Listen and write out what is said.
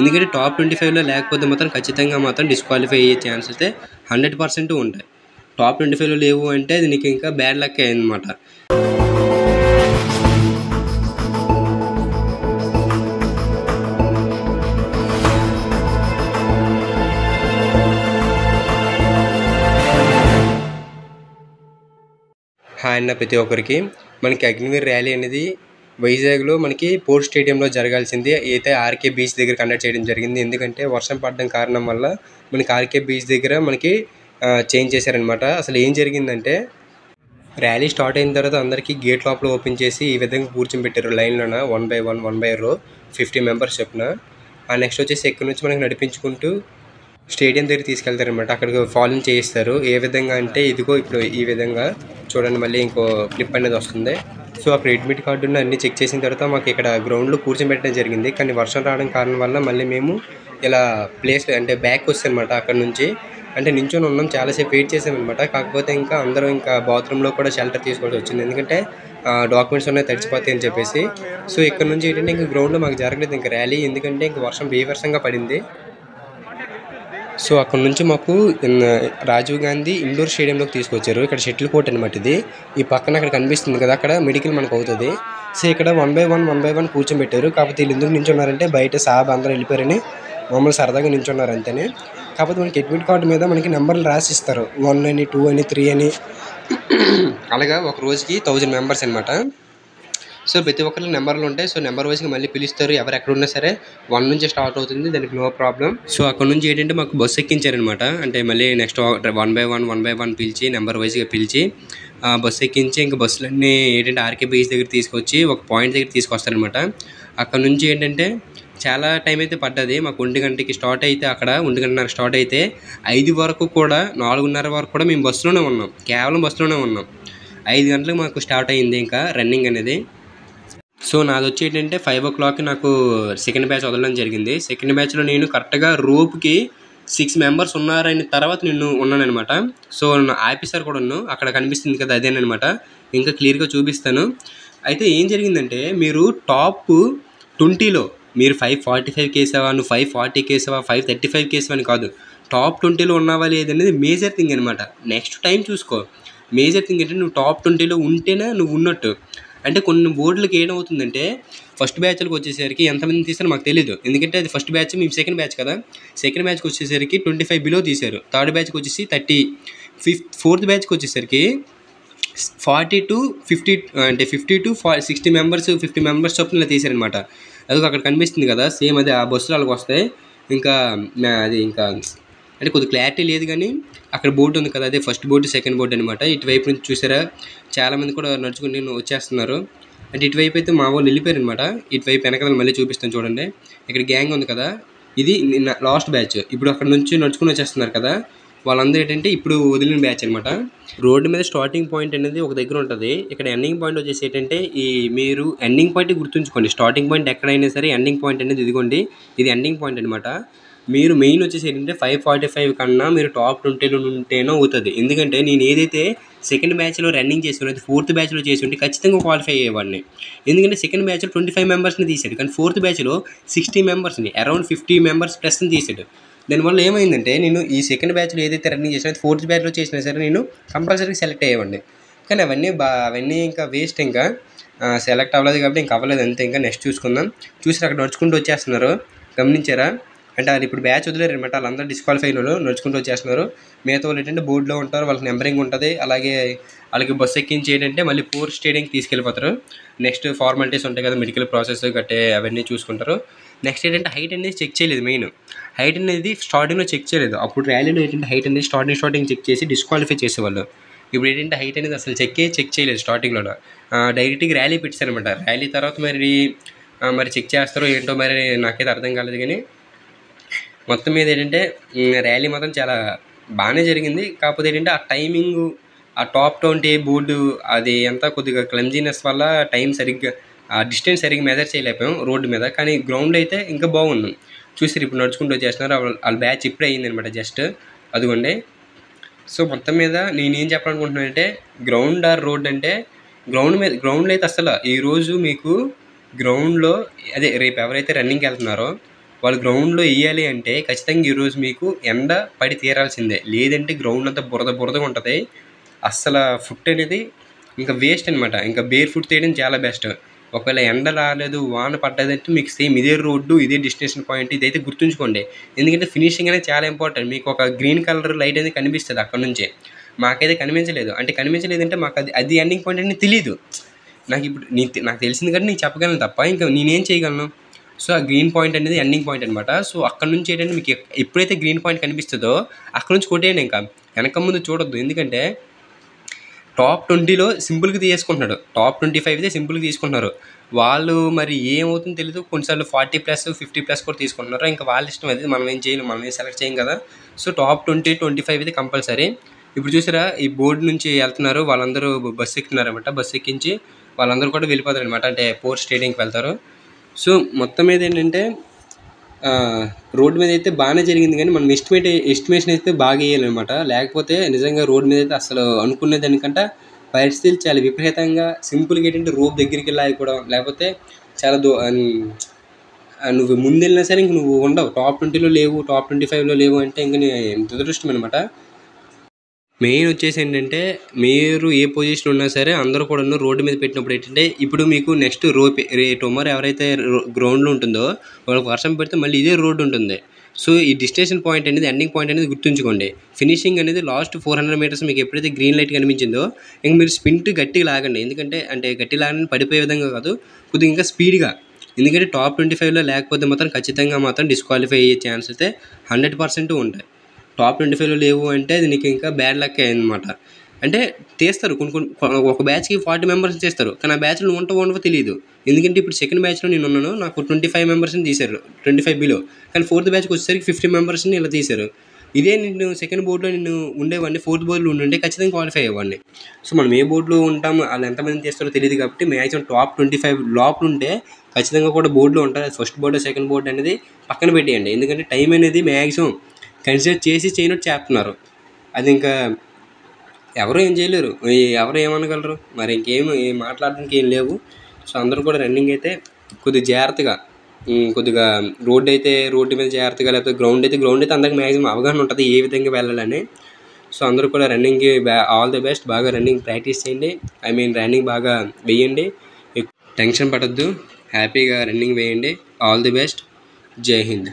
ఎందుకంటే టాప్ 25లో లేకపోతే మాత్రం ఖచ్చితంగా మాత్రం డిస్క్వాలిఫై అయ్యే ఛాన్స్ అయితే 100% ఉంటాయి. టాప్ 25లో లేవు అంటే అది నీకు ఇంకా బ్యాడ్ లక్ అన్నమాట. హాయ్ అన్న ప్రతి ఒక్కరికి. మనకి అగ్నివీర్ ర్యాలీ అనేది వైజాగ్లో మనకి పోర్ట్ స్టేడియంలో జరగాల్సింది అయితే ఆర్కే బీచ్ దగ్గర కండక్ట్ చేయడం జరిగింది. ఎందుకంటే వర్షం పడడం కారణం వల్ల మనకి ఆర్కే బీచ్ దగ్గర మనకి చేంజ్ చేశారనమాట. అసలు ఏం జరిగిందంటే ర్యాలీ స్టార్ట్ అయిన తర్వాత అందరికీ గేట్ లోపల ఓపెన్ చేసి ఈ విధంగా కూర్చొని పెట్టారు లైన్లోన 1 by 1 row 50 members చొప్పున. నెక్స్ట్ వచ్చేసి ఎక్కడి నుంచి మనకి నడిపించుకుంటూ స్టేడియం దగ్గర తీసుకెళ్తారనమాట. అక్కడికి ఫాలోయింగ్ చేయిస్తారు. ఏ విధంగా అంటే ఇదిగో ఇప్పుడు ఈ విధంగా చూడండి, మళ్ళీ ఇంకో క్లిప్ అనేది వస్తుంది. సో అక్కడ అడ్మిట్ కార్డును అన్నీ చెక్ చేసిన తర్వాత మాకు ఇక్కడ గ్రౌండ్లో కూర్చోబెట్టడం జరిగింది. కానీ వర్షం రావడం కారణం వల్ల మళ్ళీ మేము ఇలా ప్లేస్ అంటే బ్యాక్ వస్తామన్నమాట. అక్కడ నుంచి అంటే నించొని ఉన్నాం, చాలాసేపు వెయిట్ చేసామన్నమాట. కాకపోతే ఇంకా అందరూ ఇంకా బాత్రూంలో కూడా షెల్టర్ తీసుకోవాల్సి వచ్చింది, ఎందుకంటే డాక్యుమెంట్స్ ఉన్నాయి తడిచిపోతాయి అని చెప్పేసి. సో ఇక్కడ నుంచి ఏంటంటే ఇంకా గ్రౌండ్లో మాకు జరగలేదు ఇంకా ర్యాలీ, ఎందుకంటే ఇంకా వర్షం బీభత్సంగా పడింది. సో అక్కడ నుంచి మాకు రాజీవ్ గాంధీ ఇండోర్ స్టేడియంలోకి తీసుకొచ్చారు. ఇక్కడ షటిల్ కోర్ట్ అనమాట ఇది. ఈ పక్కన అక్కడ కనిపిస్తుంది కదా, అక్కడ మెడికల్ మనకు అవుతుంది. సో ఇక్కడ 1 by 1 కూర్చోబెట్టారు. కాకపోతే వీళ్ళు ఎందుకు నించున్నారంటే బయట సాబ్ అందరూ వెళ్ళిపోయారని మామూలు సరదాగా నించున్నారు అంతేనే. కాకపోతే మనకి అడ్మిట్ కార్డు మీద మనకి నెంబర్లు రాసిస్తారు, 1 అని 2 అని 3 అని. అలాగా ఒక రోజుకి 1000 members అనమాట. సో ప్రతి ఒక్కరికి నెంబర్లు ఉంటాయి. సో నెంబర్ వైజ్గా మళ్ళీ పిలుస్తారు. ఎవరు ఎక్కడ ఉన్నా సరే 1 నుంచి స్టార్ట్ అవుతుంది, దానికి నో ప్రాబ్లం. సో అక్కడ నుంచి ఏంటంటే మాకు బస్సు ఎక్కించారనమాట. అంటే మళ్ళీ నెక్స్ట్ 1 by 1 పిలిచి నెంబర్ వైజ్గా పిలిచి బస్సు ఎక్కించి ఇంకా బస్సులన్నీ ఏంటంటే ఆర్కే బీచ్ దగ్గర తీసుకొచ్చి ఒక పాయింట్ దగ్గర తీసుకొస్తారనమాట. అక్కడ నుంచి ఏంటంటే చాలా టైం అయితే పడ్డది. మాకు 1 గంటకి స్టార్ట్ అయితే అక్కడ 1 గంటన్నర స్టార్ట్ అయితే 5 వరకు కూడా 4:30 వరకు కూడా మేము బస్సులోనే ఉన్నాం, కేవలం బస్సులోనే ఉన్నాం. 5 గంటలకు మాకు స్టార్ట్ అయ్యింది ఇంకా రన్నింగ్ అనేది. సో నాది వచ్చి ఏంటంటే 5 o'clock నాకు సెకండ్ బ్యాచ్ వదలడం జరిగింది. సెకండ్ బ్యాచ్లో నేను కరెక్ట్గా రోప్కి 6 members ఉన్నారని తర్వాత నేను ఉన్నానమాట. సో ఆఫీసర్ కూడా ఉన్నాను, అక్కడ కనిపిస్తుంది కదా అదేనమాట. ఇంకా క్లియర్గా చూపిస్తాను. అయితే ఏం జరిగిందంటే మీరు టాప్ 20లో మీరు 545 కేసావా, నువ్వు 540 కేసావా, 535 కేసావా అని కాదు, టాప్ 20లో ఉన్నావా లేదనేది మేజర్ థింగ్ అనమాట. నెక్స్ట్ టైం చూసుకో. మేజర్ థింగ్ ఏంటంటే నువ్వు టాప్ 20లో ఉంటేనే నువ్వు ఉన్నట్టు. అంటే కొన్ని బోర్డులకి ఏమవుతుందంటే ఫస్ట్ బ్యాచ్లకు వచ్చేసరికి ఎంతమంది తీసారో మాకు తెలీదు, ఎందుకంటే అది ఫస్ట్ బ్యాచ్, మేము సెకండ్ బ్యాచ్ కదా. సెకండ్ బ్యాచ్కి వచ్చేసరికి 25 బిలో తీశారు. థర్డ్ బ్యాచ్కి వచ్చేసి 30, ఫోర్త్ బ్యాచ్కి వచ్చేసరికి 40 to 50 అంటే 50 to 60 members 50 members చొప్పున తీశారనమాట. అది అక్కడ కనిపిస్తుంది కదా సేమ్ అదే ఆ బస్సులు వాళ్ళకి వస్తాయి. ఇంకా అది ఇంకా అంటే కొద్దిగా క్లారిటీ లేదు కానీ అక్కడ బోర్డు ఉంది కదా, అదే ఫస్ట్ బోర్డు సెకండ్ బోర్డు అనమాట. ఇటువైపు నుంచి చూసారా చాలామంది కూడా నడుచుకుని వచ్చేస్తున్నారు. అంటే ఇటువైపు అయితే మా వాళ్ళు వెళ్ళిపోయారు అనమాట. ఇటువైపు వెనకాల మళ్ళీ చూపిస్తాను చూడండి. ఇక్కడ గ్యాంగ్ ఉంది కదా, ఇది లాస్ట్ బ్యాచ్. ఇప్పుడు అక్కడ నుంచి నడుచుకుని వచ్చేస్తున్నారు కదా, వాళ్ళందరూ ఏంటంటే ఇప్పుడు వదిలిన బ్యాచ్ అనమాట. రోడ్డు మీద స్టార్టింగ్ పాయింట్ అనేది ఒక దగ్గర ఉంటుంది. ఇక్కడ ఎండింగ్ పాయింట్ వచ్చేసి ఏంటంటే ఈ మీరు ఎండింగ్ పాయింట్ గుర్తుంచుకోండి. స్టార్టింగ్ పాయింట్ ఎక్కడైనా సరే ఎండింగ్ పాయింట్ అనేది ఇదిగోండి, ఇది ఎండింగ్ పాయింట్ అనమాట. మీరు మెయిన్ వచ్చేసి ఏంటంటే 545 కన్నా మీరు టాప్ 20లో ఉంటేనో అవుతుంది. ఎందుకంటే నేను ఏదైతే సెకండ్ బ్యాచ్లో రన్నింగ్ చేసి ఉన్నది ఫోర్త్ బ్యాచ్లో చేసి ఉంటే ఖచ్చితంగా క్వాలిఫై అయ్యేవాడిని. ఎందుకంటే సెకండ్ బ్యాచ్లో 25 members తీసాడు, కానీ ఫోర్త్ బ్యాచ్లో 60 members అరౌండ్ 50 members ప్లస్ని తీసాడు. దానివల్ల ఏమైందంటే నేను ఈ సెకండ్ బ్యాచ్లో ఏదైతే రన్నింగ్ చేసినా ఫోర్త్ బ్యాచ్లో చేసినా సరే నేను కంపల్సరీ సెలెక్ట్ అయ్యేవాడిని. కానీ అవన్నీ ఇంకా వేస్ట్, ఇంకా సెలెక్ట్ అవ్వలేదు కాబట్టి ఇంకా అవ్వలేదు అంతే. ఇంకా నెక్స్ట్ చూసుకుందాం. చూసి అక్కడ నడుచుకుంటూ వచ్చేస్తున్నారు, గమనించారా? అంటే అది ఇప్పుడు బ్యాచ్ వదిలేరు అనమాట. వాళ్ళందరూ డిస్క్వాలిఫైలో నడుచుకుంటూ వచ్చేస్తున్నారు. మిగతా వాళ్ళు ఏంటంటే బోర్డులో ఉంటారు, వాళ్ళకి నెంబరింగ్ ఉంటుంది. అలాగే వాళ్ళకి బస్సు ఎక్కించి ఏంటంటే మళ్ళీ పోర్ట్ స్టేడియంకి తీసుకెళ్ళిపోతారు. నెక్స్ట్ ఫార్మాలిటీస్ ఉంటాయి కదా, మెడికల్ ప్రాసెస్ గట్టే అవన్నీ చూసుకుంటారు. నెక్స్ట్ ఏంటంటే హైట్ అనేది చెక్ చేయలేదు. మెయిన్ హైట్ అనేది స్టార్టింగ్లో చెక్ చేయలేదు. అప్పుడు ర్యాలీలో ఏంటంటే హైట్ అనేది స్టార్టింగ్ చెక్ చేసి డిస్క్వాలిఫై చేసేవాళ్ళు. ఇప్పుడు ఏంటంటే హైట్ అనేది అసలు చెక్ చేయలేదు స్టార్టింగ్లో. డైరెక్ట్గా ర్యాలీ పెట్టారనమాట. ర్యాలీ తర్వాత మరి చెక్ చేస్తారో ఏంటో మరి నాకైతే అర్థం కాలేదు. కానీ మొత్తం మీద ఏంటంటే ర్యాలీ మాత్రం చాలా బాగానే జరిగింది. కాకపోతే ఏంటంటే ఆ టైమింగ్, ఆ టాప్ 20 బోర్డు అది అంతా కొద్దిగా క్లమ్జీనెస్ వల్ల టైం సరిగ్గా ఆ డిస్టెన్స్ సరిగ్గా మెజర్ చేయలేకపోయాం రోడ్డు మీద. కానీ గ్రౌండ్ అయితే ఇంకా బాగున్నాం. చూసారు ఇప్పుడు నడుచుకుంటూ వచ్చేస్తున్నారు. వాళ్ళ బ్యాచ్ ఇప్పుడే అయ్యింది అనమాట జస్ట్ అదిగోండి. సో మొత్తం మీద నేనేం చెప్పాలనుకుంటున్నానంటే గ్రౌండ్ ఆర్ రోడ్ అంటే గ్రౌండ్లో అయితే అసలు ఈరోజు మీకు గ్రౌండ్లో అదే రేపు ఎవరైతే రన్నింగ్కి వెళ్తున్నారో వాళ్ళు గ్రౌండ్లో వేయాలి అంటే ఖచ్చితంగా ఈరోజు మీకు ఎండ పడి తీరాల్సిందే, లేదంటే గ్రౌండ్ అంతా బురదగా ఉంటుంది. అస్సలు ఫుట్ అనేది ఇంకా వేస్ట్ అనమాట. ఇంకా బేర్ ఫుట్ తీయడం చాలా బెస్ట్. ఒకవేళ ఎండ రాలేదు, వాన పడ్డదంటే మీకు సేమ్ ఇదే రోడ్డు, ఇదే డెస్టినేషన్ పాయింట్, ఇదైతే గుర్తుంచుకోండి. ఎందుకంటే ఫినిషింగ్ అనేది చాలా ఇంపార్టెంట్. మీకు ఒక గ్రీన్ కలర్ లైట్ అనేది కనిపిస్తుంది అక్కడ నుంచే, మాకైతే కనిపించలేదు. అంటే కనిపించలేదంటే మాకు అది ఎండింగ్ పాయింట్ అని తెలియదు. నాకు తెలిసింది కానీ నీకు చెప్పగలను తప్ప ఇంకా నేనేం చేయగలను. సో ఆ గ్రీన్ పాయింట్ అనేది ఎండింగ్ పాయింట్ అనమాట. సో అక్కడ నుంచి ఏంటంటే మీకు ఎప్పుడైతే గ్రీన్ పాయింట్ కనిపిస్తుందో అక్కడ నుంచి కొట్టేయండి, ఇంకా వెనక ముందు చూడొద్దు. ఎందుకంటే టాప్ 20లో సింపుల్గా తీసుకుంటున్నాడు, టాప్ 25 అయితే సింపుల్గా తీసుకుంటున్నారు. వాళ్ళు మరి ఏమవుతుందో తెలీదు, కొన్నిసార్లు 40+, 50+ కూడా తీసుకుంటున్నారు. ఇంకా వాళ్ళ ఇష్టం, అది మనం ఏం చేయలేం, మనం ఏం సెలెక్ట్ చేయం కదా. సో టాప్ 20, 25 అయితే కంపల్సరీ. ఇప్పుడు చూసారా, ఈ బోర్డు నుంచి వెళ్తున్నారు వాళ్ళందరూ, బస్సు ఎక్కుతున్నారనమాట. బస్సు ఎక్కించి వాళ్ళందరూ కూడా వెళ్ళిపోతారు అనమాట, అంటే పోర్ట్ స్టేడియంకి వెళ్తారు. సో మొత్తం మీద ఏంటంటే రోడ్డు మీద అయితే బాగానే జరిగింది, కానీ మనం ఎస్టిమేషన్ అయితే బాగా వేయాలన్నమాట. లేకపోతే నిజంగా రోడ్డు మీద అయితే అసలు అనుకునే దానికంటే పరిస్థితులు చాలా విపరీతంగా సింపుల్గా ఏంటంటే రోడ్ దగ్గరికి వెళ్ళి ఆగిపోవడం, లేకపోతే చాలా నువ్వు ముందెళ్ళినా సరే ఇంక నువ్వు ఉండవు, టాప్ 20లో లేవు, టాప్ 25లో లేవు అంటే ఇంక దురదృష్టం అనమాట. మెయిన్ వచ్చేసి ఏంటంటే మీరు ఏ పొజిషన్ ఉన్నా సరే అందరూ కూడా రోడ్డు మీద పెట్టినప్పుడు ఏంటంటే, ఇప్పుడు మీకు నెక్స్ట్ టుమారో ఎవరైతే గ్రౌండ్లో ఉంటుందో వాళ్ళకి వర్షం పెడితే మళ్ళీ ఇదే రోడ్డు ఉంటుంది. సో ఈ డెస్టినేషన్ పాయింట్ అనేది, ఎండింగ్ పాయింట్ అనేది గుర్తుంచుకోండి. ఫినిషింగ్ అనేది లాస్ట్ 400 మీటర్స్ మీకు ఎప్పుడైతే గ్రీన్ లైట్ కనిపించిందో ఇంక మీరు స్పింట్ గట్టిగా లాగండి. ఎందుకంటే గట్టిగా లాగండి పడిపోయే విధంగా కాదు, కొద్దిగా ఇంకా స్పీడ్గా. ఎందుకంటే టాప్ 25లో లేకపోతే మాత్రం ఖచ్చితంగా మాత్రం డిస్క్వాలిఫై అయ్యే ఛాన్స్ అయితే 100% ఉంటాయి. టాప్ 25లో లేవు అంటే అది నీకు ఇంకా బ్యాడ్ లక్ అన్నమాట. అంటే తీస్తారు ఒక బ్యాచ్కి 40 మెంబర్స్ తీస్తారు, కానీ ఆ బ్యాచ్లో ఉండవో తెలియదు. ఎందుకంటే ఇప్పుడు సెకండ్ బ్యాచ్లో నేను ఉన్నాను, నాకు 25 మెంబర్స్ని తీశారు, 25 బిలో. కానీ ఫోర్త్ బ్యాచ్కి వచ్చేసరికి 50 మెంబర్స్ని ఇలా తీశారు. ఇదే నేను సెకండ్ బోర్డులో నేను ఉండేవాడిని, ఫోర్త్ బోర్డులో ఉండే ఖచ్చితంగా క్వాలిఫై అయ్యేవాడిని. సో మనం ఏ బోర్డులో ఉంటాము, వాళ్ళు ఎంతమంది తీస్తారో తెలియదు కాబట్టి మ్యాక్సిమం టాప్ 25 లోపల ఉంటే ఖచ్చితంగా కూడా బోర్డులో ఉంటారు. ఫస్ట్ బోర్డు, సెకండ్ బోర్డు అనేది పక్కన పెట్టేయండి. ఎందుకంటే టైం అనేది మ్యాక్సిమం కన్సిడర్ చేయనట్టు చేస్తున్నారు. అది ఇంకా ఎవరు ఏం చేయలేరు, ఎవరు ఏమనగలరు, మరి ఏం మాట్లాడడానికి ఏం లేవు. సో అందరూ కూడా రన్నింగ్ అయితే కొద్దిగా జాగ్రత్తగా, కొద్దిగా రోడ్డు మీద జాగ్రత్తగా, లేకపోతే గ్రౌండ్ అయితే అందరికి మ్యాక్సిమం అవగాహన ఉంటుంది ఏ విధంగా వెళ్ళాలని. సో అందరూ కూడా రన్నింగ్కి ఆల్ ది బెస్ట్. బాగా రన్నింగ్ ప్రాక్టీస్ చేయండి, రన్నింగ్ బాగా వేయండి, టెన్షన్ పడద్దు, హ్యాపీగా రన్నింగ్ వేయండి. All the best. జై హింద్.